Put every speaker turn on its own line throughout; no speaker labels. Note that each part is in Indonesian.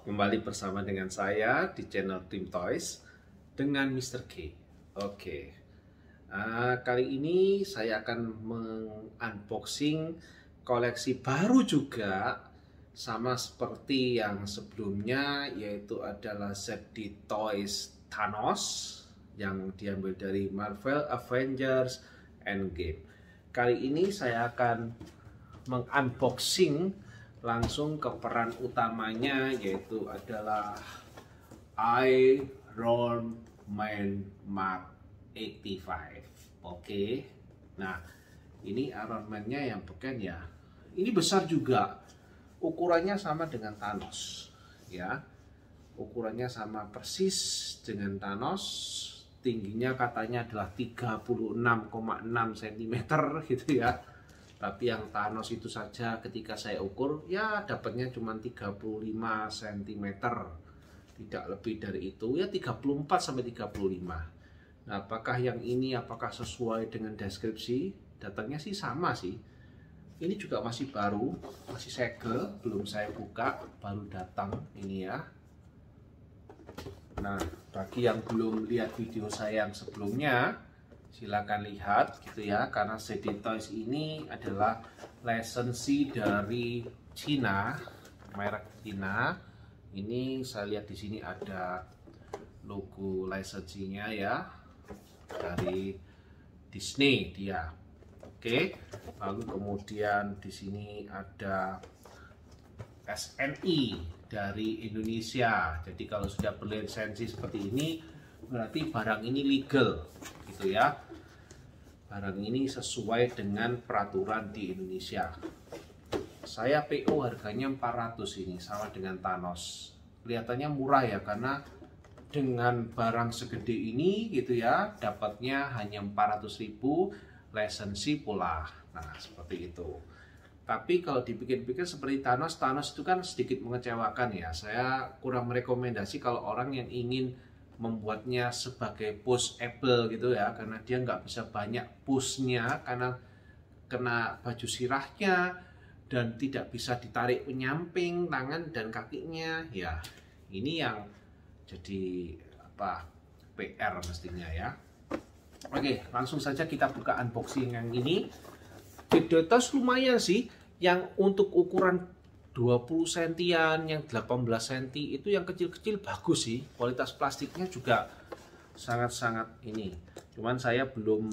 kembali bersama dengan saya di channel Tim Toys dengan Mr. K. Oke, kali ini saya akan mengunboxing koleksi baru juga, sama seperti yang sebelumnya, yaitu adalah ZD Toys Thanos yang diambil dari Marvel Avengers Endgame. Kali ini saya akan mengunboxing langsung ke peran utamanya, yaitu adalah Iron Man Mark 85. Oke. Nah, ini Iron Man-nya yang beken ya. Ini besar juga. Ukurannya sama dengan Thanos, ya. Ukurannya sama persis dengan Thanos. Tingginya katanya adalah 36,6 cm gitu ya. Tapi yang Thanos itu saja ketika saya ukur ya dapatnya cuma 35 cm. Tidak lebih dari itu, ya 34 sampai 35. Nah, apakah yang ini apakah sesuai dengan deskripsi? Datanya sih sama sih. Ini juga masih baru, masih segel, belum saya buka, baru datang ini ya. Nah, bagi yang belum lihat video saya yang sebelumnya, silakan lihat gitu ya, karena ZD Toys ini adalah lisensi dari Cina, merek Cina. Ini saya lihat di sini ada logo lisensinya ya, dari Disney dia. Oke, lalu kemudian di sini ada SNI dari Indonesia. Jadi kalau sudah berlisensi seperti ini, berarti barang ini legal gitu ya. Barang ini sesuai dengan peraturan di Indonesia. Saya PO harganya 400 ini, sama dengan Thanos. Kelihatannya murah ya, karena dengan barang segede ini gitu ya, dapatnya hanya 400.000, lisensi pula. Nah, seperti itu. Tapi kalau dipikir-pikir seperti Thanos itu kan sedikit mengecewakan ya. Saya kurang merekomendasi kalau orang yang ingin membuatnya sebagai pushable gitu ya, karena dia nggak bisa banyak pushnya karena kena baju sirahnya dan tidak bisa ditarik penyamping tangan dan kakinya ya. Ini yang jadi PR mestinya ya. Oke, langsung saja kita buka unboxing yang ini. ZD Toys lumayan sih, yang untuk ukuran 20 sentian, yang 18 cm itu yang kecil-kecil bagus sih. Kualitas plastiknya juga sangat-sangat ini. Cuman saya belum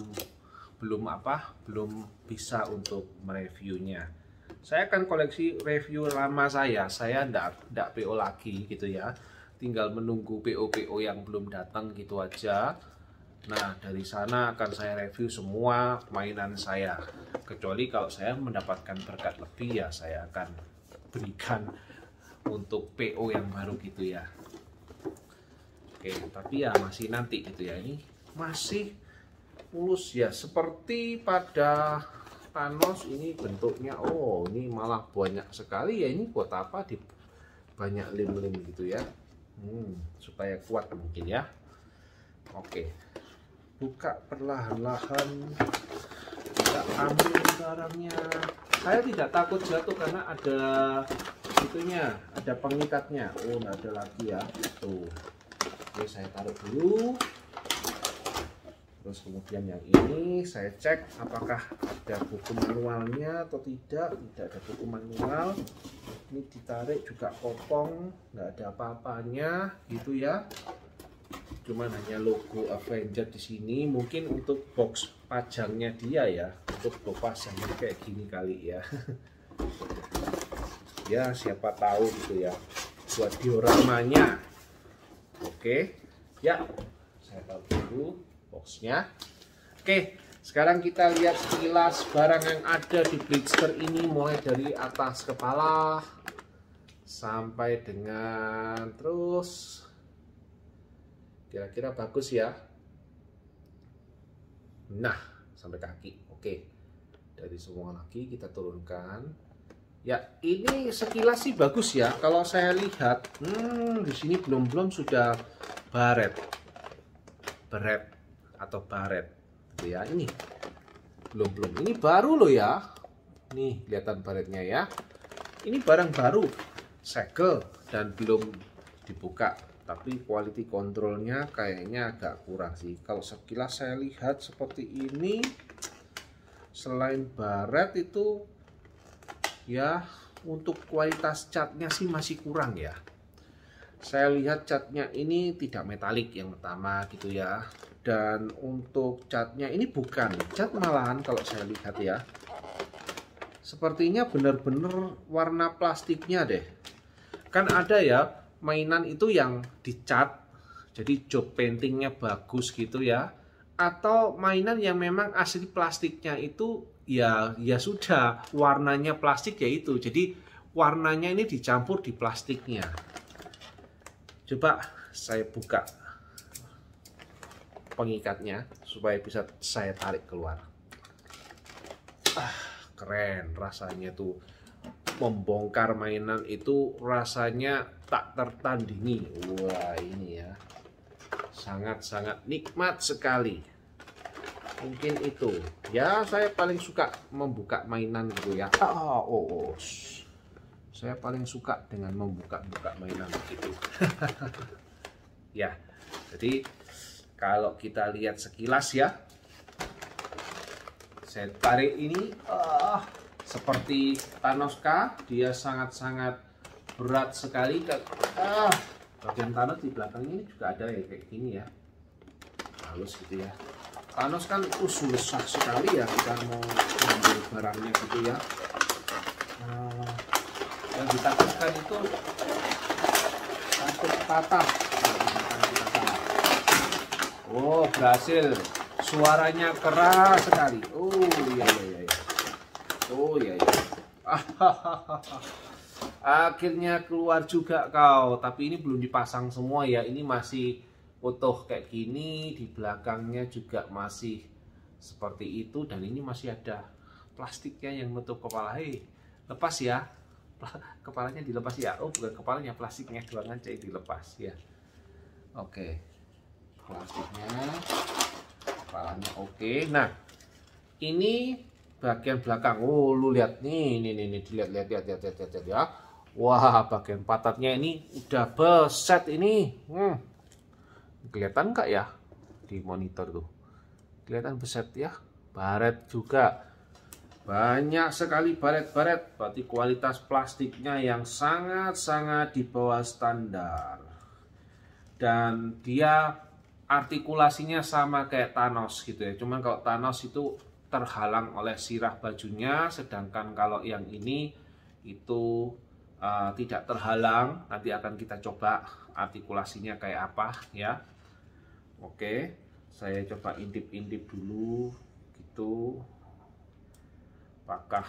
bisa untuk mereviewnya. Saya akan koleksi review lama saya enggak PO lagi gitu ya. Tinggal menunggu PO yang belum datang gitu aja. Nah, dari sana akan saya review semua mainan saya. Kecuali kalau saya mendapatkan berkat lebih ya saya akan berikan untuk PO yang baru gitu ya. Oke, tapi ya masih nanti gitu ya. Ini masih mulus ya, seperti pada Thanos ini bentuknya. Oh, ini malah banyak sekali ya. Ini buat apa? Banyak lem-lem gitu ya. Supaya kuat mungkin ya. Oke, buka perlahan-lahan, kita ambil barangnya. Saya tidak takut jatuh karena ada itunya, ada pengikatnya. Oh, nggak ada lagi ya. Tuh. Oke, saya taruh dulu. Terus kemudian yang ini saya cek apakah ada buku manualnya atau tidak. Tidak ada buku manual. Ini ditarik juga kopong, nggak ada apa-apanya gitu ya. Cuman hanya logo Avenger di sini. Mungkin untuk box pajangnya dia ya, untuk box pasangnya kayak gini kali ya. Ya siapa tahu gitu ya, buat dioramanya. Oke ya, saya taruh dulu boxnya. Oke, sekarang kita lihat sekilas barang yang ada di blister ini, mulai dari atas kepala sampai dengan terus. Kira-kira bagus ya. Nah, sampai kaki. Oke. Dari semua lagi kita turunkan. Ya, ini sekilas sih bagus ya. Kalau saya lihat, di sini belum sudah baret atau baret. Gitu ya, ini belum. Ini baru loh ya. Nih, kelihatan baretnya ya. Ini barang baru. segel dan belum dibuka, tapi quality controlnya kayaknya agak kurang sih. Kalau sekilas saya lihat seperti ini, selain baret itu ya untuk kualitas catnya sih masih kurang ya. Saya lihat catnya ini tidak metalik yang pertama gitu ya, dan untuk catnya ini bukan cat malahan kalau saya lihat ya, sepertinya benar-benar warna plastiknya deh. Kan ada ya mainan itu yang dicat jadi job paintingnya bagus gitu ya, atau mainan yang memang asli plastiknya itu ya sudah warnanya plastik ya itu, jadi warnanya ini dicampur di plastiknya. Coba saya buka pengikatnya supaya bisa saya tarik keluar. Keren rasanya tuh, membongkar mainan itu rasanya tak tertandingi. Wah, ini ya sangat-sangat nikmat sekali. Mungkin itu ya, saya paling suka membuka mainan gitu ya. Saya paling suka dengan membuka-buka mainan begitu. Ya, jadi kalau kita lihat sekilas ya, saya tarik ini seperti Thanoska, dia sangat-sangat berat sekali. Bagian Thanos di belakang ini juga ada ya kayak gini ya, halus gitu ya. Thanos kan susah sekali ya kita mau ambil barangnya gitu ya. Yang ditakutkan itu takut patah. Oh, berhasil. Suaranya keras sekali. Oh iya. Oh iya. Akhirnya keluar juga kau. Tapi ini belum dipasang semua ya. Ini masih utuh kayak gini. Di belakangnya juga masih seperti itu. Dan ini masih ada plastiknya yang menutup kepala. Hei, lepas ya. Kepalanya dilepas ya. Oh, bukan kepalanya, plastiknya doang aja dilepas ya. Oke. Plastiknya, kepalanya oke. Nah, ini bagian belakang. Oh, lu lihat nih, lihat ya. Wah, bagian pantatnya ini udah beset ini. Kelihatan nggak ya di monitor tuh? Kelihatan beset ya. Baret juga. Banyak sekali baret-baret, berarti kualitas plastiknya yang sangat-sangat di bawah standar. Dan dia artikulasinya sama kayak Thanos gitu ya. Cuman kalau Thanos itu terhalang oleh sirah bajunya, sedangkan kalau yang ini itu tidak terhalang. Nanti akan kita coba artikulasinya kayak apa ya. Oke, saya coba intip-intip dulu gitu. Apakah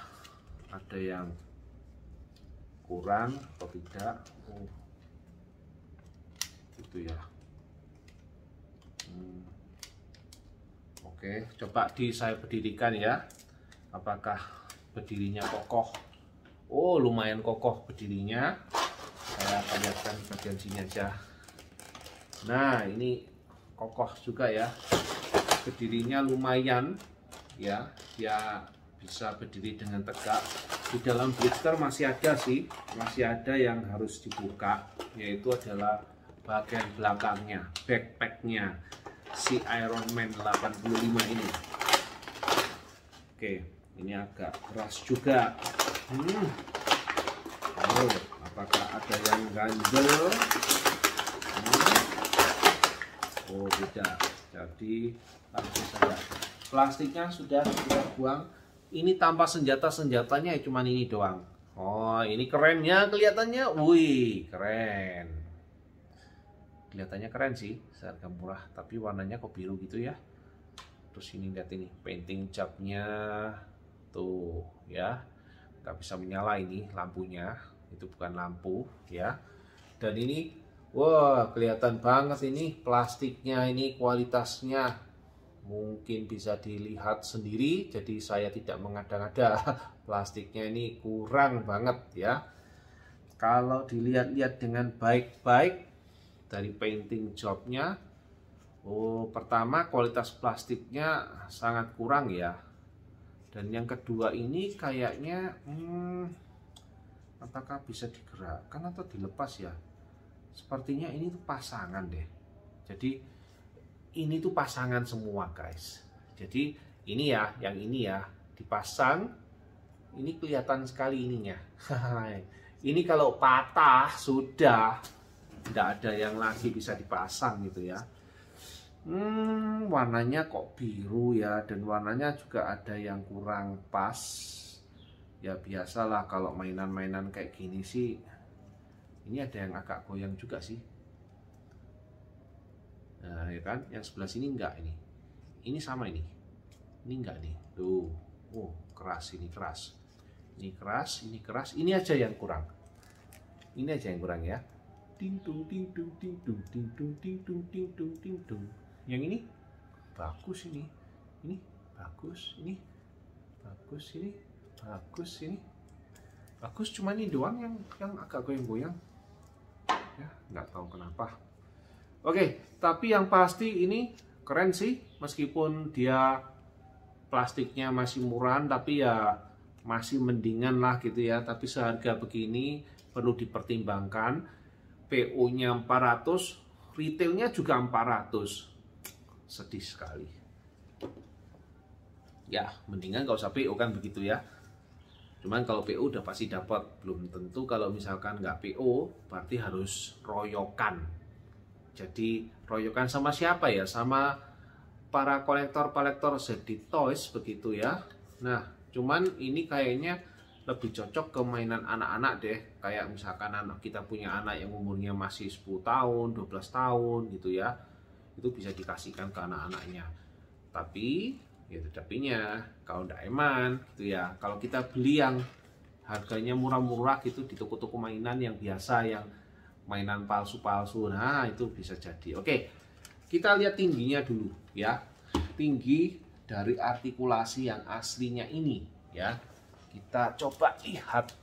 ada yang kurang atau tidak? Gitu ya. Oke, coba saya berdirikan ya. Apakah berdirinya kokoh? Oh, lumayan kokoh berdirinya. Saya akan lihatkan bagian sini aja. Nah, ini kokoh juga ya. Berdirinya lumayan ya. Dia bisa berdiri dengan tegak. Di dalam blister masih ada sih, masih ada yang harus dibuka, yaitu adalah bagian belakangnya, backpacknya si Iron Man 85 ini. Oke, ini agak keras juga. Oh, apakah ada yang ganjel? Oh, tidak. Jadi langsung saja. Plastiknya sudah kita buang. Ini tanpa senjatanya ya, cuman ini doang. Oh, ini keren ya kelihatannya. Wih, keren. Kelihatannya keren sih, seharga murah, tapi warnanya kok biru gitu ya. Terus ini lihat ini painting capnya tuh ya, nggak bisa menyala ini lampunya, itu bukan lampu ya. Dan ini wah, kelihatan banget ini plastiknya, ini kualitasnya mungkin bisa dilihat sendiri, jadi saya tidak mengada-ngada. Plastiknya ini kurang banget ya. Kalau dilihat-lihat dengan baik-baik dari painting jobnya, oh, pertama kualitas plastiknya sangat kurang ya. Dan yang kedua ini kayaknya apakah bisa digerakkan atau dilepas ya? Sepertinya ini tuh pasangan deh. Jadi ini tuh pasangan semua guys. Jadi ini ya, yang ini ya dipasang. Ini kelihatan sekali ininya. Ini kalau patah sudah tidak ada yang lagi bisa dipasang gitu ya. Warnanya kok biru ya, dan warnanya juga ada yang kurang pas. Ya biasalah kalau mainan-mainan kayak gini sih. Ini ada yang agak goyang juga sih. Nah ya kan, yang sebelah sini enggak ini. Ini sama ini. Ini enggak nih. Tuh. Oh, keras ini keras. Ini keras, ini keras. Ini aja yang kurang. Ini aja yang kurang ya. Ting tung ting tung ting tung ting tung ting tung ting tung ting tung. Yang ini bagus ini. Ini bagus, ini bagus, ini bagus, ini bagus, cuma ini doang yang agak goyang-goyang ya, nggak tahu kenapa. Oke, tapi yang pasti ini keren sih, meskipun dia plastiknya masih murahan, tapi ya masih mendingan lah gitu ya. Tapi seharga begini perlu dipertimbangkan. PO nya 400, retailnya juga 400. Sedih sekali ya, mendingan gak usah PO kan begitu ya. Cuman kalau PO udah pasti dapat. Belum tentu kalau misalkan nggak PO berarti harus royokan. Jadi royokan sama siapa ya? Sama para kolektor-kolektor ZD Toys begitu ya. Nah cuman ini kayaknya lebih cocok ke mainan anak-anak deh. Kayak misalkan anak kita punya anak yang umurnya masih 10 tahun, 12 tahun gitu ya. Itu bisa dikasihkan ke anak-anaknya. Tapi ya tapinya kalau ndak eman gitu ya. Kalau kita beli yang harganya murah-murah gitu di toko-toko mainan yang biasa, yang mainan palsu-palsu, nah itu bisa jadi. Oke, kita lihat tingginya dulu ya. Tinggi dari artikulasi yang aslinya ini ya. Kita coba lihat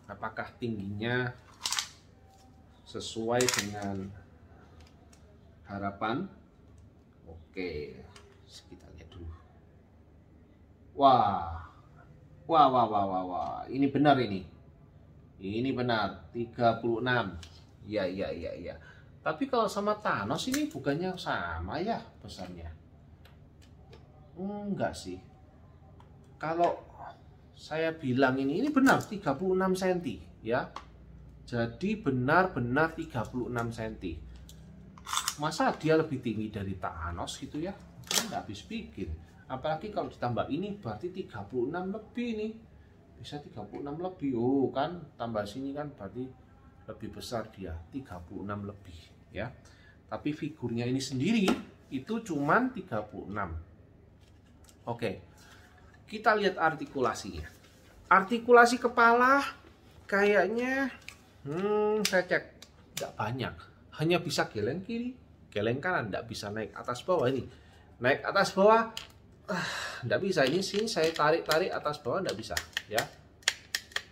apakah tingginya sesuai dengan harapan. Oke, kita lihat dulu. Wah, ini benar ini. Ini benar 36. Ya. Tapi kalau sama Thanos ini bukannya sama ya besarnya? Enggak sih. Kalau saya bilang ini benar 36 cm ya. Jadi benar-benar 36 cm. Masa dia lebih tinggi dari Thanos gitu ya? Nggak habis pikir. Apalagi kalau ditambah ini berarti 36 lebih nih. Bisa 36 lebih. Oh kan, tambah sini kan berarti lebih besar dia, 36 lebih ya. Tapi figurnya ini sendiri itu cuman 36. Oke. Kita lihat artikulasinya. Artikulasi kepala kayaknya saya cek nggak banyak. Hanya bisa geleng kiri, geleng kanan, nggak bisa naik atas bawah ini. Naik atas bawah nggak bisa. Ini sini saya tarik atas bawah nggak bisa ya.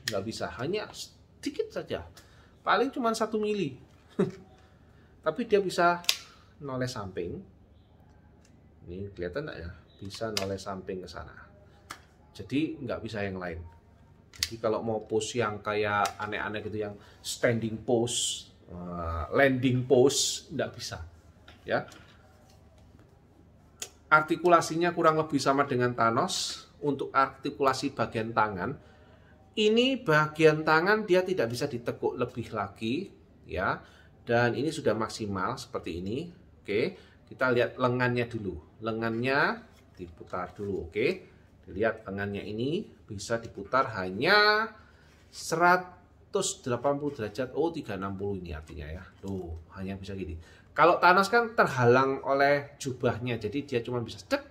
Nggak bisa, hanya sedikit saja. Paling cuma 1 mili. Tapi dia bisa noleh samping. Ini kelihatan nggak ya? Bisa noleh samping ke sana. Jadi nggak bisa yang lain. Jadi kalau mau pose yang kayak aneh-aneh gitu, yang standing pose, landing pose, nggak bisa ya. Artikulasinya kurang lebih sama dengan Thanos. Untuk artikulasi bagian tangan, ini bagian tangan dia tidak bisa ditekuk lebih lagi ya. Dan ini sudah maksimal seperti ini. Oke, kita lihat lengannya dulu. Lengannya diputar dulu. Oke, dilihat lengannya ini bisa diputar hanya 180 derajat. Oh, 360 ini artinya ya. Tuh, hanya bisa gini. Kalau Thanos kan terhalang oleh jubahnya, jadi dia cuma bisa tek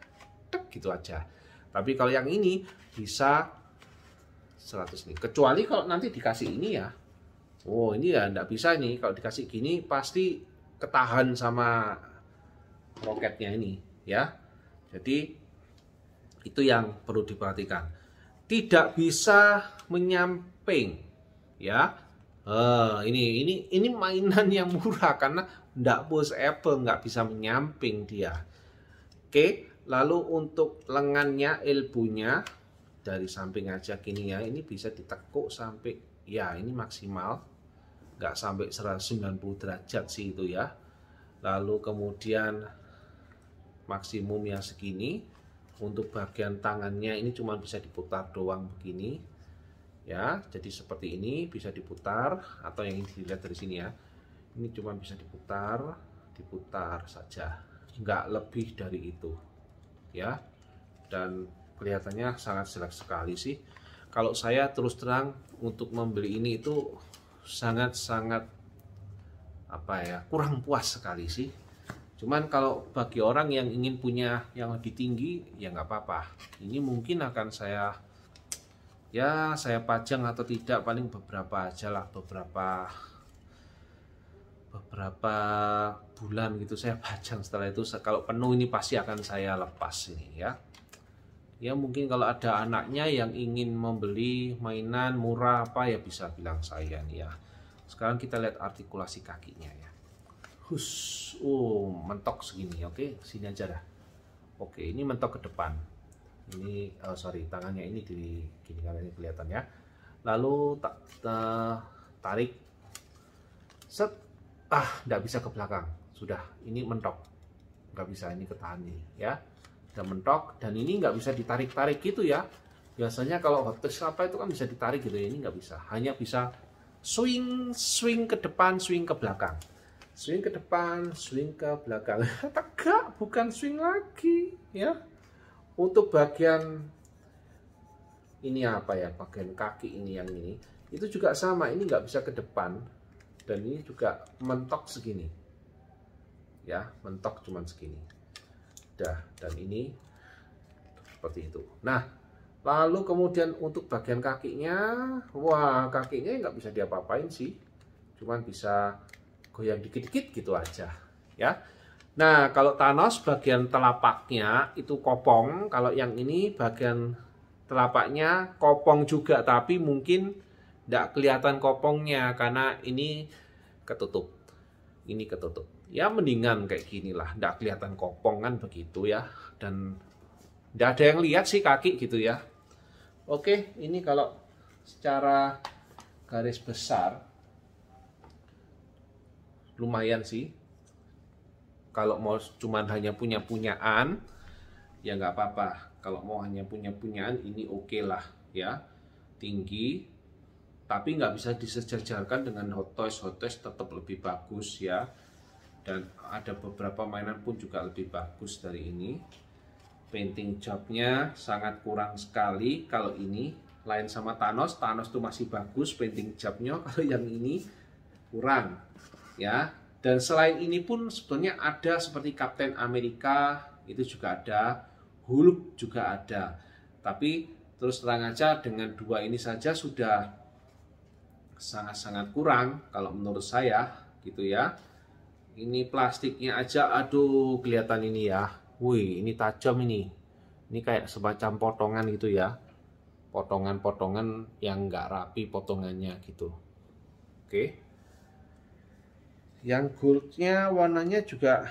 gitu aja. Tapi kalau yang ini bisa 100 nih. Kecuali kalau nanti dikasih ini ya. Oh, ini ya enggak bisa nih. Kalau dikasih gini pasti ketahan sama roketnya ini ya. Jadi itu yang perlu diperhatikan. Tidak bisa menyamping ya. Ini mainan yang murah karena enggak pushable, nggak bisa menyamping dia. Oke, lalu untuk lengannya, elbow-nya dari samping aja gini ya, ini bisa ditekuk sampai ya ini maksimal, nggak sampai 190 derajat sih itu ya. Lalu kemudian maksimumnya segini. Untuk bagian tangannya ini cuma bisa diputar doang begini ya, jadi seperti ini bisa diputar, atau yang dilihat dari sini ya, ini cuma bisa diputar saja, nggak lebih dari itu ya. Dan kelihatannya sangat jelek sekali sih. Kalau saya terus terang untuk membeli ini itu sangat-sangat apa ya, kurang puas sekali sih. Cuman kalau bagi orang yang ingin punya yang lebih tinggi ya nggak apa-apa. Ini mungkin akan saya pajang atau tidak, paling beberapa aja lah, beberapa bulan gitu saya pajang. Setelah itu kalau penuh ini pasti akan saya lepas ini ya. Ya mungkin kalau ada anaknya yang ingin membeli mainan murah apa ya bisa bilang saya nih ya. Sekarang kita lihat artikulasi kakinya ya. Mentok segini, oke, sini aja dah. Oke, ini mentok ke depan. Ini tangannya ini di gini kan, ini kelihatan ya. Lalu tarik, set, nggak bisa ke belakang, sudah, ini mentok, nggak bisa, ini ketahan nih ya, udah mentok, dan ini nggak bisa ditarik-tarik gitu ya. Biasanya kalau hot touch apa itu kan bisa ditarik gitu ya, ini nggak bisa, hanya bisa swing ke depan, swing ke belakang. Swing ke depan, swing ke belakang. Tegak, bukan swing lagi ya. Untuk bagian ini apa ya, bagian kaki ini yang ini, itu juga sama, ini nggak bisa ke depan, dan ini juga mentok segini ya, mentok cuman segini. Dan ini seperti itu. Nah, lalu kemudian untuk bagian kakinya, wah kakinya nggak bisa diapa-apain sih, cuman bisa goyang dikit-dikit gitu aja ya. Nah, kalau Thanos bagian telapaknya itu kopong, kalau yang ini bagian telapaknya kopong juga, tapi mungkin tidak kelihatan kopongnya karena ini ketutup. Ini ketutup. Ya mendingan kayak gini lah, tidak kelihatan kopong kan begitu ya, dan tidak ada yang lihat sih kaki gitu ya. Oke, ini kalau secara garis besar lumayan sih. Kalau mau cuman hanya punyaan ya nggak apa-apa. Kalau mau hanya punyaan ini oke lah ya, tinggi, tapi nggak bisa disejajarkan dengan Hot Toys. Hot Toys tetap lebih bagus ya, dan ada beberapa mainan pun juga lebih bagus dari ini. Painting jobnya sangat kurang sekali kalau ini, lain sama Thanos tuh masih bagus painting jobnya, kalau yang ini kurang ya. Dan selain ini pun sebetulnya ada seperti Captain America, itu juga ada, Hulk juga ada. Tapi terus terang aja dengan dua ini saja sudah sangat-sangat kurang kalau menurut saya gitu ya. Ini plastiknya aja, aduh kelihatan ini ya. Wih, ini tajam ini. Ini kayak semacam potongan gitu ya. Potongan-potongan yang nggak rapi potongannya gitu. Oke. Yang goldnya warnanya juga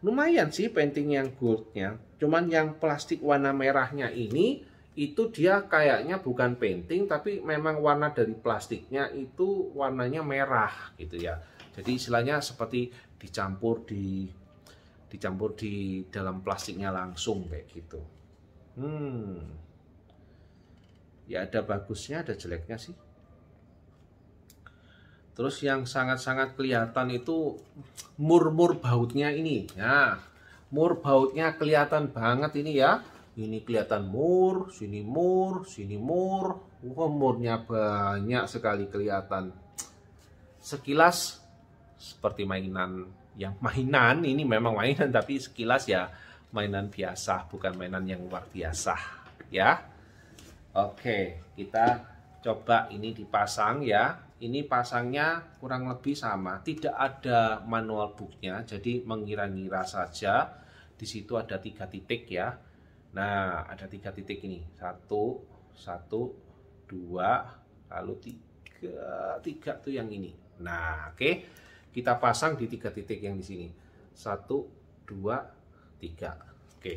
lumayan sih, painting yang goldnya. Cuman yang plastik warna merahnya ini, itu dia kayaknya bukan painting, tapi memang warna dari plastiknya itu warnanya merah gitu ya. Jadi istilahnya seperti dicampur di dalam plastiknya langsung kayak gitu. Ya ada bagusnya, ada jeleknya sih. Terus yang sangat-sangat kelihatan itu mur-mur bautnya ini. Nah, mur bautnya kelihatan banget ini ya. Ini kelihatan mur, sini mur, sini mur. Wah, murnya banyak sekali kelihatan. Sekilas seperti mainan, ini memang mainan, tapi sekilas ya mainan biasa, bukan mainan yang luar biasa ya. Oke, kita coba ini dipasang ya. Ini pasangnya kurang lebih sama, tidak ada manual booknya, jadi mengira-ngira saja. Di situ ada 3 titik ya. Nah, ada 3 titik ini, 1, 2, lalu 3 tuh yang ini. Nah, oke, kita pasang di 3 titik yang di sini, 1, 2, 3. Oke,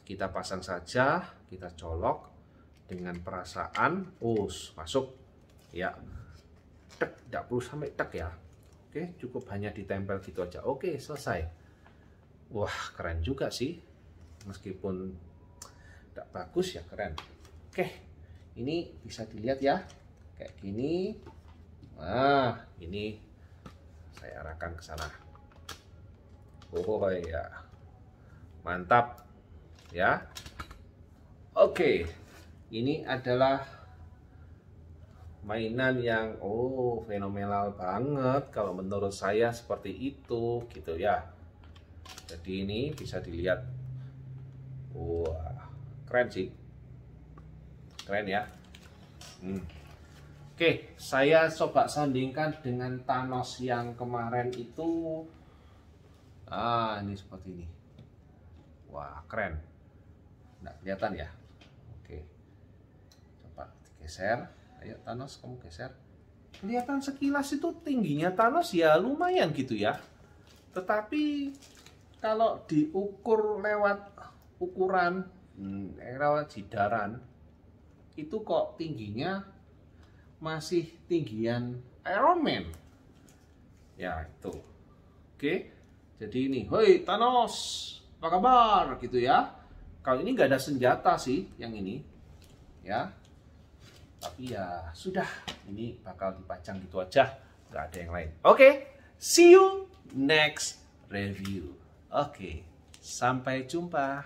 kita pasang saja, kita colok. dengan perasaan. Masuk ya. Tek, tidak perlu sampai tek ya. Oke, cukup hanya ditempel gitu aja. Oke, selesai. Wah, keren juga sih. Meskipun tidak bagus ya, keren. Oke, ini bisa dilihat ya. Kayak gini. Nah, ini saya arahkan ke sana. Oh ya. Mantap. Ya. Oke. Ini adalah mainan yang fenomenal banget kalau menurut saya, seperti itu gitu ya. Jadi ini bisa dilihat, wah keren sih, keren ya. Oke, saya coba sandingkan dengan Thanos yang kemarin itu. Ini seperti ini. Wah keren, nggak kelihatan ya. Oke, coba digeser. Ayo Thanos, kamu geser. Kelihatan sekilas itu tingginya Thanos ya lumayan gitu ya. Tetapi kalau diukur lewat ukuran, lewat jidaran, itu kok tingginya masih tinggian Iron Man. Ya itu. Oke. Jadi ini, hoi Thanos, apa kabar gitu ya. Kalau ini nggak ada senjata sih yang ini. Ya. Tapi ya sudah, ini bakal dipajang gitu aja, nggak ada yang lain. Oke, see you next review. Oke, sampai jumpa.